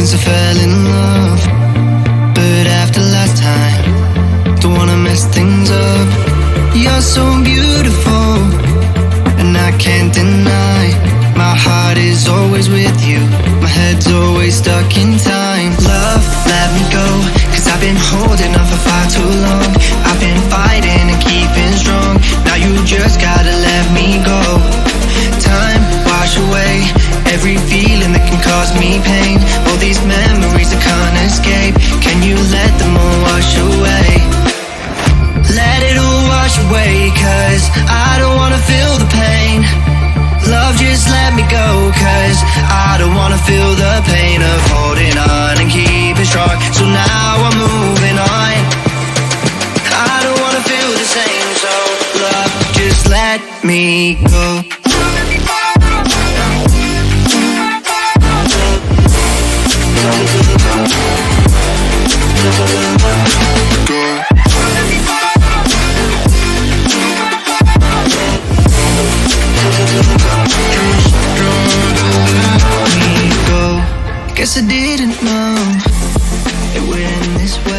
since I fell in love. But after last time, don't wanna mess things up. You're so beautiful, and I can't deny. My heart is always with you, my head's always stuck in time. Love, let me go, cause I've been holding on for far too long. I've been fighting and keeping strong, now you just gotta let me go. Time, wash away every feeling that can cause me pain. All these memories I can't escape, can you let them all wash away? Let it all wash away, cause I don't wanna feel the pain. Love, just let me go, cause I don't wanna feel the pain of holding on and keeping strong. So now I'm moving on, I don't wanna feel the same. So love, just let me go. Guess I didn't know it went this way.